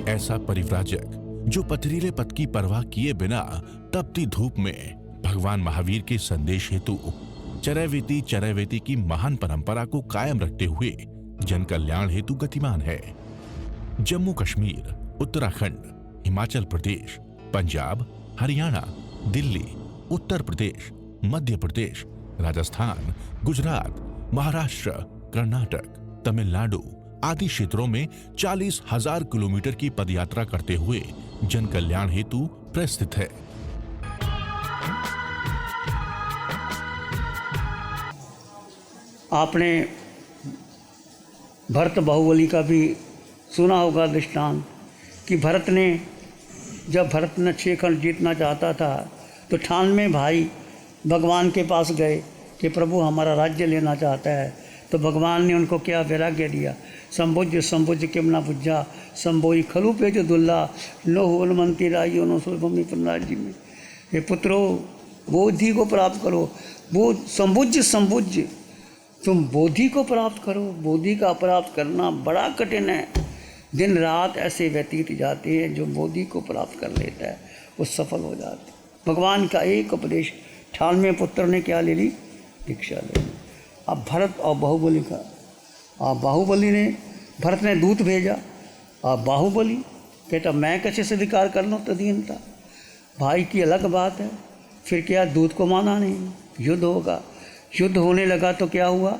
ऐसा परिव्राजक जो पथरीले पथ की परवाह किए बिना तपती धूप में भगवान महावीर के संदेश हेतु चरैवेति चरैवेति की महान परंपरा को कायम रखते हुए जन कल्याण हेतु गतिमान है। जम्मू कश्मीर, उत्तराखंड, हिमाचल प्रदेश, पंजाब, हरियाणा, दिल्ली, उत्तर प्रदेश, मध्य प्रदेश, राजस्थान, गुजरात, महाराष्ट्र, कर्नाटक, तमिलनाडु आदि क्षेत्रों में 40,000 किलोमीटर की पदयात्रा करते हुए जन कल्याण हेतु प्रस्थित है। आपने भरत बाहुबली का भी सुना होगा दृष्टांत कि जब भरत ने 6 खंड जीतना चाहता था तो 98 भाई भगवान के पास गए कि प्रभु हमारा राज्य लेना चाहता है। तो भगवान ने उनको क्या वैराग्य दिया, संबुज किम ना बुझा संबोई खलु पे जो दुल्ला नो हनुमंती राइयो नो सुलभमी राज्य में। हे पुत्रो, बोधि को प्राप्त करो, वो संबुज तुम बोधि को प्राप्त करो। बोधि का प्राप्त करना बड़ा कठिन है। दिन रात ऐसे व्यतीत जाते हैं, जो बोधि को प्राप्त कर लेता है वो सफल हो जाता है। भगवान का एक उपदेश 98 पुत्र ने क्या ले ली, दीक्षा ले ली। अब भरत और बाहुबली का, भरत ने दूत भेजा और बाहुबली कहता मैं कैसे स्वीकार कर लूँ तदीनता। भाई की अलग बात है। फिर क्या, दूत को माना नहीं, युद्ध होगा। युद्ध होने लगा तो क्या हुआ,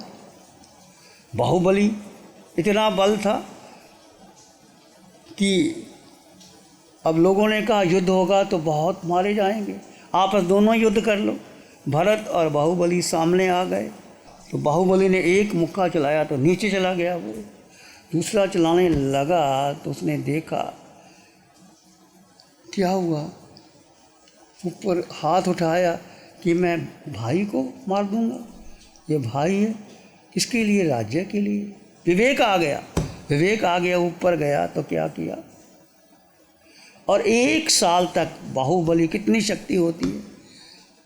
बाहुबली इतना बल था कि अब लोगों ने कहा युद्ध होगा तो बहुत मारे जाएंगे, आपस दोनों युद्ध कर लो। भरत और बाहुबली सामने आ गए तो बाहुबली ने एक मुक्का चलाया तो नीचे चला गया वो। दूसरा चलाने लगा तो उसने देखा क्या हुआ, ऊपर हाथ उठाया कि मैं भाई को मार दूंगा। ये भाई है किसके लिए, राज्य के लिए। विवेक आ गया, ऊपर गया तो क्या किया। और 1 साल तक बाहुबली, कितनी शक्ति होती है,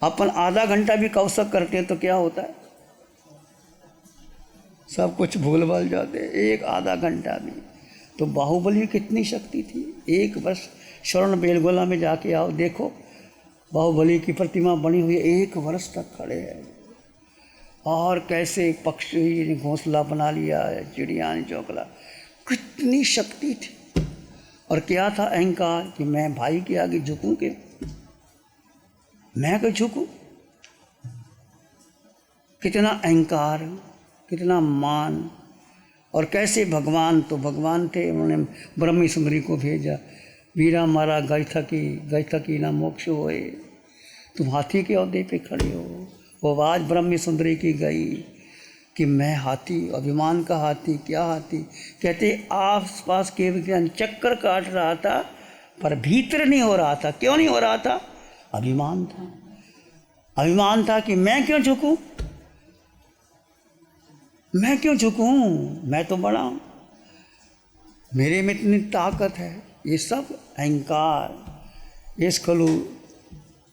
अपन आधा घंटा भी कौशक करते हैं तो क्या होता है, सब कुछ भूल भाल जाते हैं, एक आधा घंटा भी। तो बाहुबली कितनी शक्ति थी। 1 वर्ष स्वर्ण बेलगोला में जाके आओ, देखो बाहुबली की प्रतिमा बनी हुई 1 वर्ष तक खड़े हैं। और कैसे पक्षी ने घोंसला बना लिया है, चिड़िया ने चौकला, कितनी शक्ति थी। और क्या था, अहंकार कि मैं भाई के आगे झुकूं, के मैं क्यों झुकूं। कितना अहंकार, कितना मान। और कैसे भगवान थे, उन्होंने ब्रह्मी सुंदरी को भेजा, वीरा मारा गई थकी ना मोक्ष होए, तुम हाथी के औहदे पे खड़े हो। वो आवाज़ ब्रह्मी सुंदरी की गई कि मैं हाथी, अभिमान का हाथी। क्या हाथी, कहते आस पास के विज्ञान चक्कर काट रहा था पर भीतर नहीं हो रहा था। क्यों नहीं हो रहा था, अभिमान था कि मैं क्यों झुकूं, मैं तो बड़ा हूँ, मेरे में इतनी ताकत है। ये सब अहंकार, इस खलु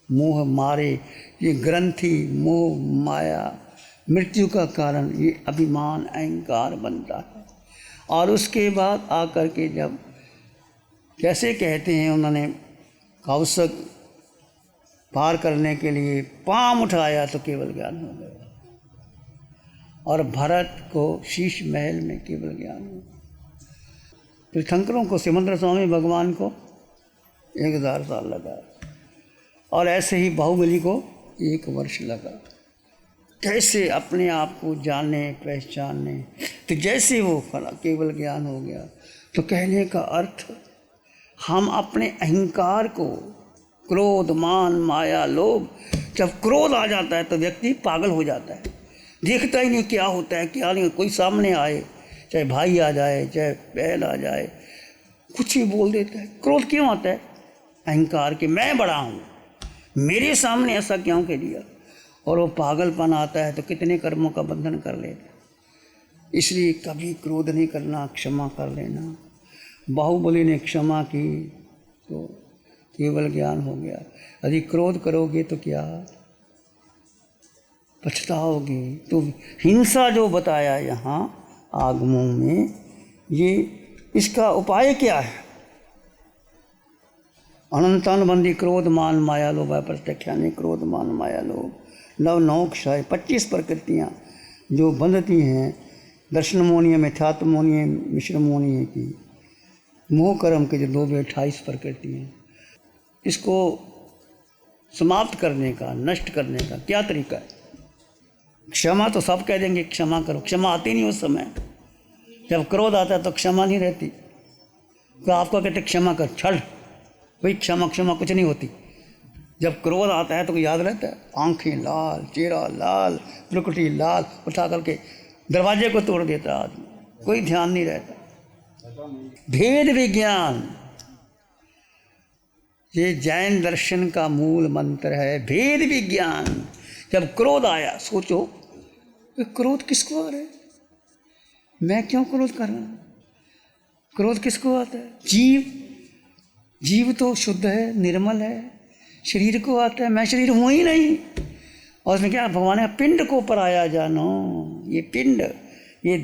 मोह मारे, ये ग्रंथि मोह माया मृत्यु का कारण ये अभिमान अहंकार बनता है। और उसके बाद आकर के जब कैसे कहते हैं, उन्होंने कौशक पार करने के लिए पांव उठाया तो केवल ज्ञान हो गया। और भरत को शीश महल में केवल ज्ञान हो। तीर्थंकरों को, सिमंदर स्वामी भगवान को 1000 साल लगा। और ऐसे ही बाहुबली को 1 वर्ष लगा। कैसे अपने आप को जाने पहचाने। तो जैसे वो केवल ज्ञान हो गया, तो कहने का अर्थ हम अपने अहंकार को, क्रोध मान माया लोभ, जब क्रोध आ जाता है तो व्यक्ति पागल हो जाता है, देखता ही नहीं क्या होता है क्या नहीं। कोई सामने आए, चाहे भाई आ जाए चाहे बहन आ जाए, कुछ ही बोल देता है। क्रोध क्यों आता है, अहंकार के मैं बड़ा हूँ, मेरे सामने ऐसा क्यों कह दिया। और वो पागलपन आता है तो कितने कर्मों का बंधन कर लेता। इसलिए कभी क्रोध नहीं करना, क्षमा कर लेना। बाहुबली ने क्षमा की तो केवल ज्ञान हो गया। यदि क्रोध करोगे तो क्या पछताओगे। तो हिंसा जो बताया यहाँ आगमों में, ये इसका उपाय क्या है, अनंतानुबंधी क्रोध मान माया लोभ है प्रत्यक्षानी क्रोध मान माया लोभ नव नौ क्षय 25 प्रकृतियाँ जो बंधती हैं दर्शन मोनीय मिथ्यात्व मोनीय मिश्र मोनीय की मोह कर्म के जो 28 प्रकृतियाँ इसको समाप्त करने का नष्ट करने का क्या तरीका है। क्षमा तो सब कह देंगे क्षमा करो, क्षमा आती नहीं उस समय। जब क्रोध आता है तो क्षमा नहीं रहती। तो आपको कहते क्षमा कर छड़ भाई क्षमा क्षमा कुछ नहीं होती। जब क्रोध आता है तो याद रहता है आंखें लाल चेहरा लाल प्रकृति लाल उठा करके दरवाजे को तोड़ देता आदमी, कोई ध्यान नहीं रहता। भेद विज्ञान ये जैन दर्शन का मूल मंत्र है, भेद विज्ञान। जब क्रोध आया सोचो कि क्रोध किसको आ रहा है, मैं क्यों क्रोध कर रहा हूँ, क्रोध किसको आता है। जीव तो शुद्ध है निर्मल है, शरीर को आता है, मैं शरीर हूँ ही नहीं। और उसमें क्या भगवान ने पिंड को पराया जानो, ये पिंड ये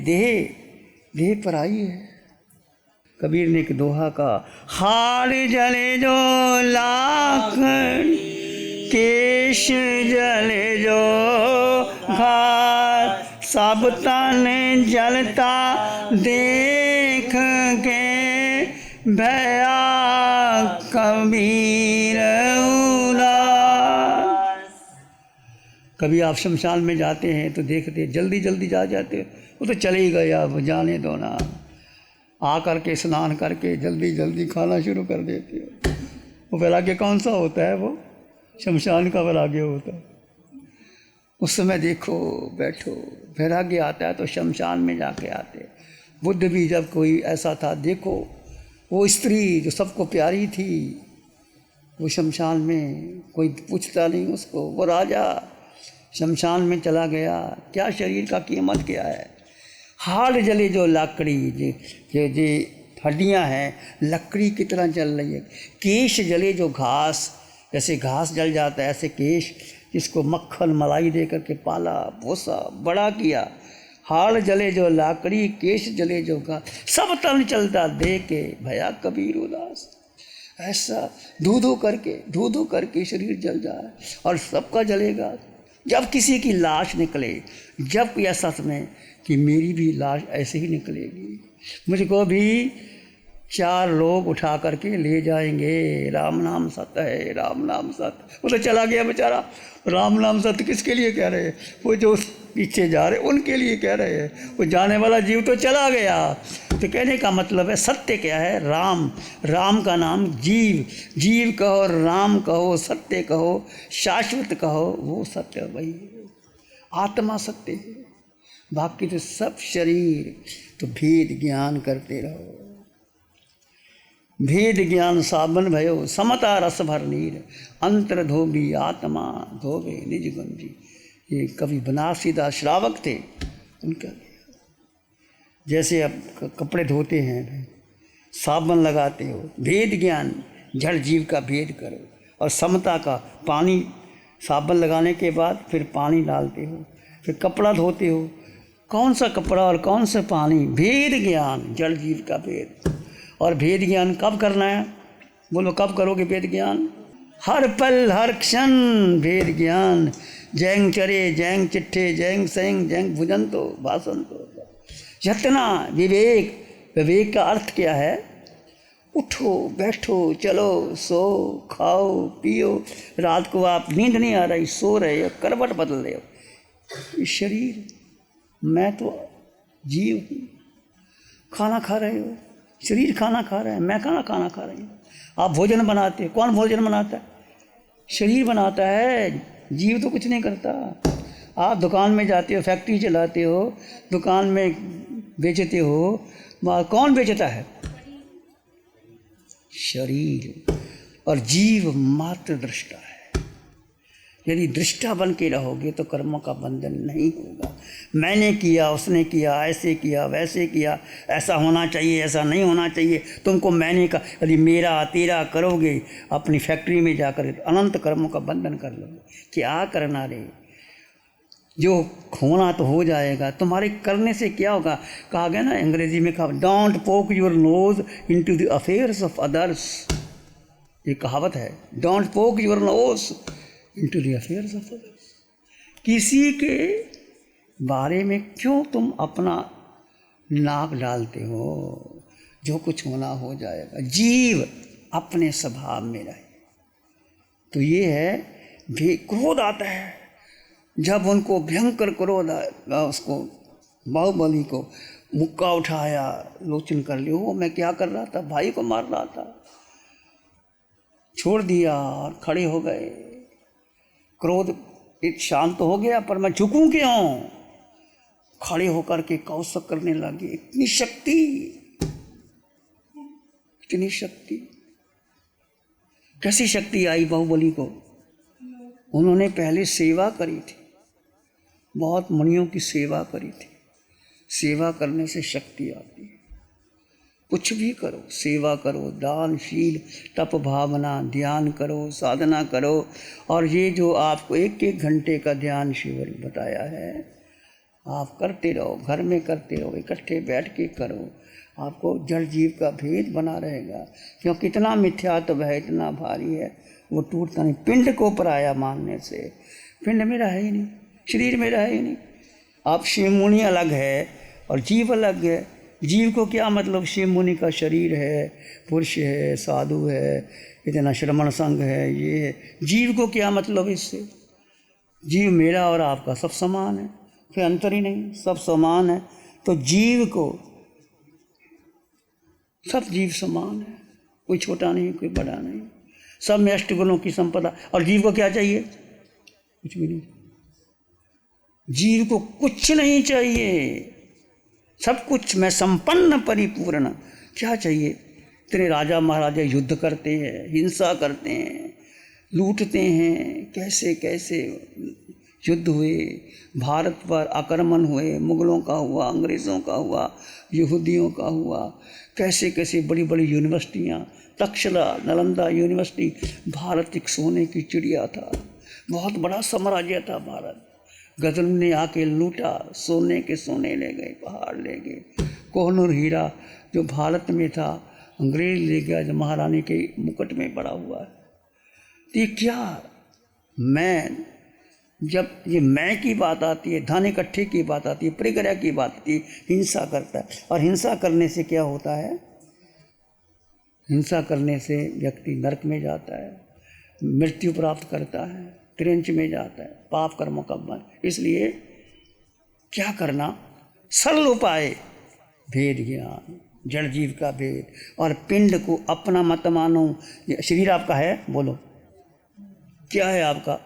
देह पराई है। कबीर ने एक दोहा का हाल जले जो लाख केश जले जो घाट सब तन जलता देख के भया कबीर उदास। कभी आप शमशान में जाते हैं तो देखते जल्दी जल्दी जाते वो तो चले ही गए, अब जाने दो ना। आ करके स्नान करके जल्दी जल्दी खाना शुरू कर देते हो। वो वैराग्य कौन सा होता है, वो शमशान का वैराग्य होता है। उस समय देखो बैठो वैराग्य आता है तो शमशान में जाके आते। बुद्ध भी जब कोई ऐसा था, देखो वो स्त्री जो सबको प्यारी थी वो शमशान में कोई पूछता नहीं उसको, वो राजा शमशान में चला गया। क्या शरीर का कीमत क्या है। हाल जले जो लाकड़ी जे हड्डियाँ हैं लकड़ी की तरह जल रही है। केश जले जो घास, जैसे घास जल जाता है ऐसे केश, जिसको मक्खन मलाई दे करके पाला भूसा बड़ा किया। हाल जले जो लाकड़ी केश जले जो घास सब तन चलता दे के भया कबीर उदास। ऐसा धू धू करके शरीर जल जाए और सबका जलेगा। जब किसी की लाश निकले, जब ऐसा समय कि मेरी भी लाश ऐसे ही निकलेगी, मुझको भी 4 लोग उठा करके ले जाएंगे। राम नाम सत्य है, राम नाम सत्य। वो तो चला गया बेचारा। राम नाम सत्य किसके लिए कह रहे हैं, वो जो पीछे जा रहे उनके लिए कह रहे हैं। वो जाने वाला जीव तो चला गया। तो कहने का मतलब है सत्य क्या है, राम। राम का नाम जीव कहो, राम कहो, सत्य कहो, शाश्वत कहो, वो सत्य वही है। आत्मा सत्य है, बाकी तो सब शरीर। तो भेद ज्ञान करते रहो। भेद ज्ञान साबन भयो समता रस भर नीर अंतर धोबी आत्मा धोबे निज गुंजी। ये कवि बनारसीदास श्रावक थे, उनका जैसे अब कपड़े धोते हैं साबन लगाते हो, भेद ज्ञान जड़ जीव का भेद करो। और समता का पानी साबन लगाने के बाद फिर पानी डालते हो, फिर कपड़ा धोते हो, कौन सा कपड़ा और कौन सा पानी, भेद ज्ञान जड़ जीव का भेद। और भेद ज्ञान कब करना है, बोलो कब करोगे भेद ज्ञान। हर पल हर क्षण भेद ज्ञान। जैंग चरे जैंग चिट्ठे जैंग सेंग जैंग भुजंतो भाषंतो। यतना विवेक का अर्थ क्या है, उठो बैठो चलो सो खाओ पियो। रात को आप नींद नहीं आ रही, सो रहे हो, करवट बदल रहे हो। इस शरीर मैं तो जीव हूँ। खाना खा रहे हो, शरीर खाना खा रहा है, मैं खाना खा रही हूँ। आप भोजन बनाते हो, कौन भोजन बनाता है, शरीर बनाता है, जीव तो कुछ नहीं करता। आप दुकान में जाते हो, फैक्ट्री चलाते हो, दुकान में बेचते हो, कौन बेचता है, शरीर। और जीव मात्र दृष्टा है। यदि दृष्टा बन के रहोगे तो कर्मों का बंधन नहीं होगा। मैंने किया, उसने किया, ऐसे किया, वैसे किया, ऐसा होना चाहिए, ऐसा नहीं होना चाहिए, तुमको मैंने का, यदि मेरा तेरा करोगे अपनी फैक्ट्री में जाकर अनंत कर्मों का बंधन कर लोगे। क्या करना रे, जो होना तो हो जाएगा, तुम्हारे करने से क्या होगा। कहा गया ना अंग्रेजी में, कहा डोंट पोक your nose into the affairs of others. ये कहावत है, डोंट पोक your nose into the affairs of others. किसी के बारे में क्यों तुम अपना नाक डालते हो? जो कुछ होना हो जाएगा। जीव अपने स्वभाव में रहे। तो ये है क्रोध आता है। जब उनको भयंकर क्रोध आया, उसको बाहुबली को मुक्का उठाया, लोचन कर लिया। वो मैं क्या कर रहा था? भाई को मार रहा था। छोड़ दिया और खड़े हो गए। क्रोध एक शांत हो गया, पर मैं झुकूं क्यों? खड़े होकर के कौशक करने लगे। इतनी शक्ति, इतनी शक्ति। कैसी शक्ति आई बाहुबली को? उन्होंने पहले सेवा करी थी, बहुत मुनियों की सेवा करी थी। सेवा करने से शक्ति आती है। कुछ भी करो, सेवा करो, दान, शील, तप, भावना, ध्यान करो, साधना करो। और ये जो आपको 1-1 घंटे का ध्यान शिविर बताया है, आप करते रहो, घर में करते रहो, इकट्ठे बैठ के करो। आपको जड़ जीव का भेद बना रहेगा। क्योंकि इतना मिथ्यात्व है, इतना भारी है, वो टूटता नहीं। पिंड को पराया मानने से, पिंड में रहा ही नहीं, शरीर में रहा ही नहीं। आप शिव मुनि अलग है और जीव अलग है। जीव को क्या मतलब? शिव मुनि का शरीर है, पुरुष है, साधु है, इतना श्रमण संघ है, ये है। जीव को क्या मतलब इससे? जीव मेरा और आपका सब समान है, कोई अंतर ही नहीं, सब समान है। तो जीव को, सब जीव समान है, कोई छोटा नहीं, कोई बड़ा नहीं, सब में अष्टगुणों की संपदा। और जीव को क्या चाहिए? कुछ भी नहीं। जीव को कुछ नहीं चाहिए, सब कुछ में संपन्न परिपूर्ण। क्या चाहिए? इतने राजा महाराजा युद्ध करते हैं, हिंसा करते हैं, लूटते हैं, कैसे कैसे युद्ध हुए, भारत पर आक्रमण हुए, मुगलों का हुआ, अंग्रेज़ों का हुआ, यहूदियों का हुआ, कैसे कैसे बड़ी बड़ी यूनिवर्सिटियाँ, तक्षशिला, नालंदा यूनिवर्सिटी। भारत एक सोने की चिड़िया था, बहुत बड़ा साम्राज्य था भारत। गजल ने आके लूटा, सोने के सोने ले गए, पहाड़ ले गए। कोहनूर हीरा जो भारत में था, अंग्रेज ले गया, जो महारानी के मुकुट में पड़ा हुआ है। तो ये क्या, मैं, जब ये मैं की बात आती है, धन इकट्ठे की बात आती है, परिग्रह की बात आती है, हिंसा करता है। और हिंसा करने से क्या होता है? हिंसा करने से व्यक्ति नरक में जाता है, मृत्यु प्राप्त करता है, त्रिंच में जाता है, पाप कर्मों का बन। इसलिए क्या करना? सरल उपाय, भेद ज्ञान, जड़ जीव का भेद। और पिंड को अपना मत मानो। शरीर आपका है, बोलो क्या है आपका?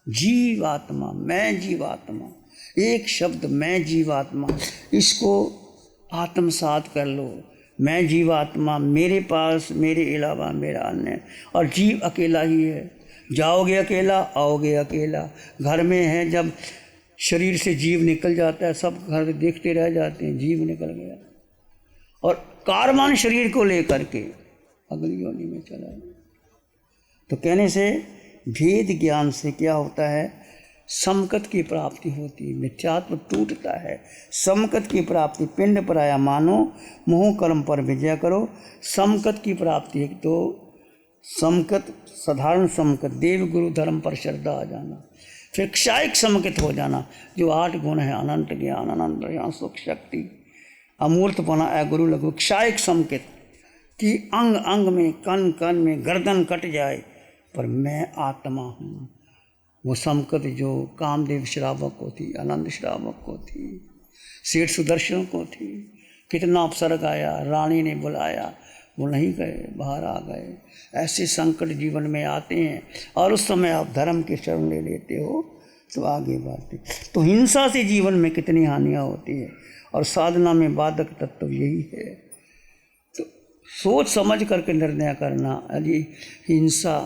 जीवात्मा, मैं जीवात्मा। एक शब्द, मैं जीवात्मा, इसको आत्मसात कर लो। मैं जीवात्मा, मेरे पास मेरे अलावा मेरा अन्य। और जीव अकेला ही है। जाओगे अकेला, आओगे अकेला। घर में है, जब शरीर से जीव निकल जाता है, सब घर देखते रह जाते हैं, जीव निकल गया। और कारमान शरीर को लेकर के अगली योनि में चला गया। तो कहने से भेद ज्ञान से क्या होता है? समकत की प्राप्ति होती है, मिथ्यात्व टूटता है। समकत की प्राप्ति, पिंड पराया मानो, मोह कर्म पर विजय करो। समकत की प्राप्ति, एक तो समकत, साधारण समकत, देव गुरु धर्म पर श्रद्धा आ जाना। फिर क्षायिक समकत हो जाना, जो 8 गुण है, अनंत ज्ञान, अनंत ज्ञान, सुख, शक्ति, अमूर्तपना, गुरु लघु। क्षायिक समकत कि अंग अंग में, कण कण में गर्दन कट जाए, पर मैं आत्मा हूँ। वो समकत जो कामदेव श्रावक को थी, आनंद श्रावक को थी, सेठ सुदर्शन को थी। कितना अपसर्ग आया, रानी ने बुलाया, वो नहीं गए, बाहर आ गए। ऐसे संकट जीवन में आते हैं और उस समय आप धर्म के शरण ले लेते हो तो आगे बढ़ते। तो हिंसा से जीवन में कितनी हानियाँ होती है, और साधना में बाधक तत्व यही है। तो सोच समझ करके निर्णय करना। यदि हिंसा,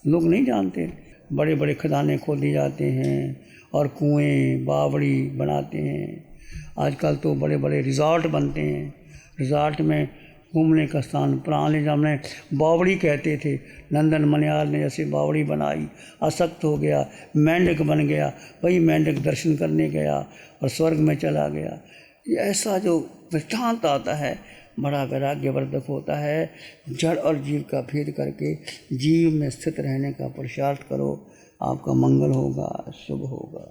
लोग नहीं जानते, बड़े बड़े खदाने खोल दिए जाते हैं और कुएं, बावड़ी बनाते हैं। आजकल तो बड़े बड़े रिज़ॉर्ट बनते हैं। रिज़ॉर्ट में घूमने का स्थान, पुराने ज़माने बावड़ी कहते थे। नंदन मनियाल ने जैसे बावड़ी बनाई, आसक्त हो गया, मेंढक बन गया, वही मेंढक दर्शन करने गया और स्वर्ग में चला गया। ये ऐसा जो दृष्टांत आता है, बड़ा वैराग्यवर्धक होता है। जड़ और जीव का भेद करके जीव में स्थित रहने का पुरुषार्थ करो, आपका मंगल होगा, शुभ होगा।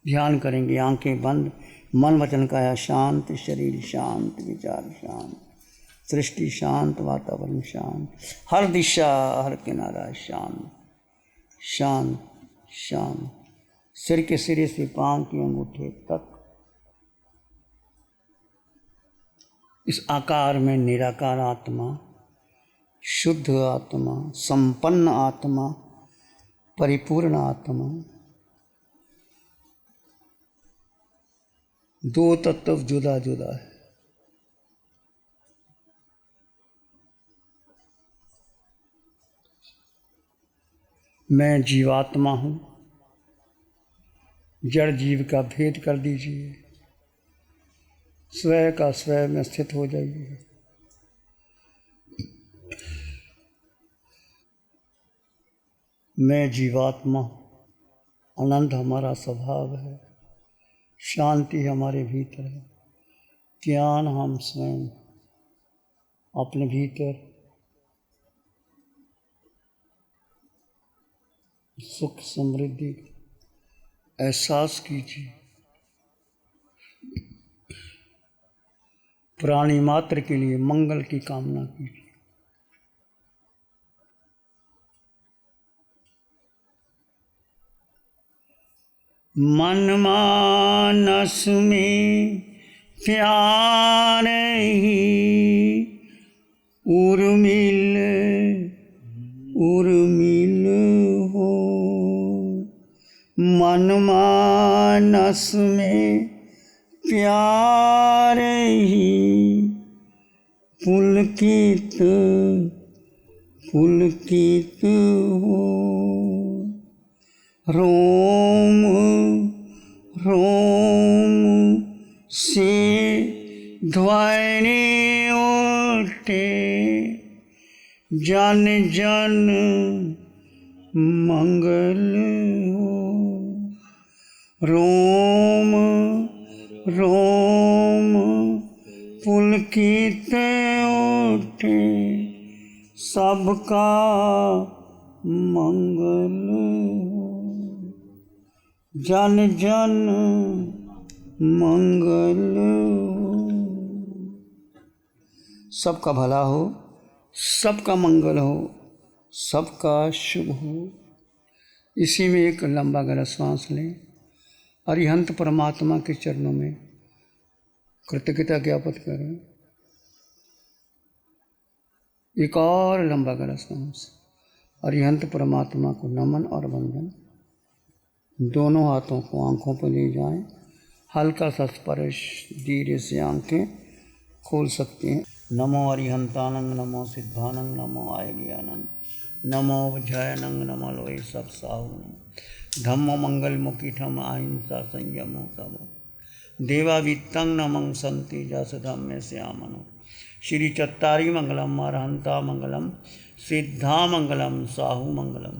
ध्यान करेंगे, आंखें बंद, मन वचन काया शांत, शरीर शांत, विचार शांत, सृष्टि शांत, वातावरण शांत, हर दिशा हर किनारा शांत शांत शांत। सिर के सिरे से पांव के अंगूठे तक इस आकार में निराकार आत्मा, शुद्ध आत्मा, संपन्न आत्मा, परिपूर्ण आत्मा, दो तत्व जुदा जुदा है। मैं जीवात्मा हूँ, जड़ जीव का भेद कर दीजिए, स्वयं का स्वयं में स्थित हो जाइए। मैं जीवात्मा, आनंद हमारा स्वभाव है, शांति हमारे भीतर है, ज्ञान हम स्वयं अपने भीतर, सुख समृद्धि एहसास कीजिए। प्राणी मात्र के लिए मंगल की कामना कीजिए। मन मानस में प्यार ही उर्मिल उर्मिल हो, मन मानस में प्यार ही पुलकित पुलकित हो। रोम रोम से ध्वनि उठे, जन जन मंगल हो। रोम रोम पुलकित उठे, सबका मंगल हो। जन जन मंगल हो। सबका भला हो, सबका मंगल हो, सबका शुभ हो। इसी में एक लंबा गहरा सांस लें। अरिहंत परमात्मा के चरणों में कृतज्ञता ज्ञापित करें। एक और लंबा गहरा सांस। अरिहंत परमात्मा को नमन और वंदन। दोनों हाथों को आंखों पर ले जाएं। हल्का सा स्पर्श, धीरे से आंखें खोल सकते हैं। नमो अरिहंतानंग, नमो सिद्धानंग, नमो आयज्ञानंग, नमो जयनंग, नमो लोय सब साहु। धम्मो मंगल मुखिठम अहिंसा संयमो तमो, देवावित्तं नमं संति जस धम्मे श्यामनो। श्री चत्तारी मंगलम, अरहंता मंगलम, सिद्धा मंगलम, साहु मंगलम,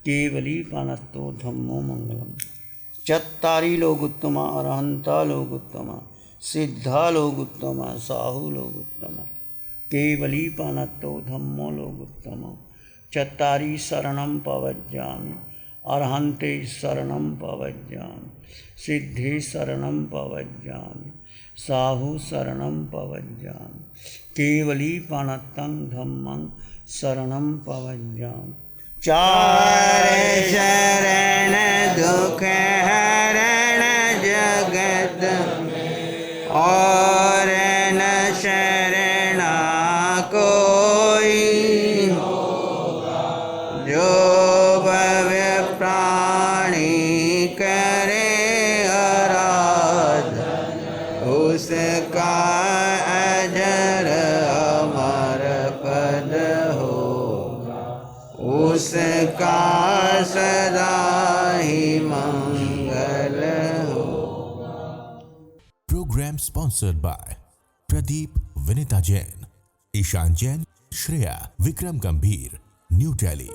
केवली पानस्तो धम्मो मंगलम। चत्तारी लोग उत्तमा, अरहंता लोग उत्तमा, सिद्धा लोग उत्तमा, साहु लोग उत्तमा, केवली पानतो धम्मो लोग उत्तमा। चत्तारी शरणं पवज्जामि, अरहंते शरणं पवज्जामि, सिद्धे शरणं पवज्जामि, साहु शरणं पवज्जामि, केवली पानतं धम्मं शरणं पवज्जामि। चार शरण दुख हरण जगत में, और न शरणा कोई, जो भव्य प्राणी करे आराधन, उसका अजर अमर पद होगा, उसका सदा ही मंगल होगा। Program sponsored by Pradeep Vinita Jain, Ishan Jain, Shreya, Vikram Gambhir, New Delhi.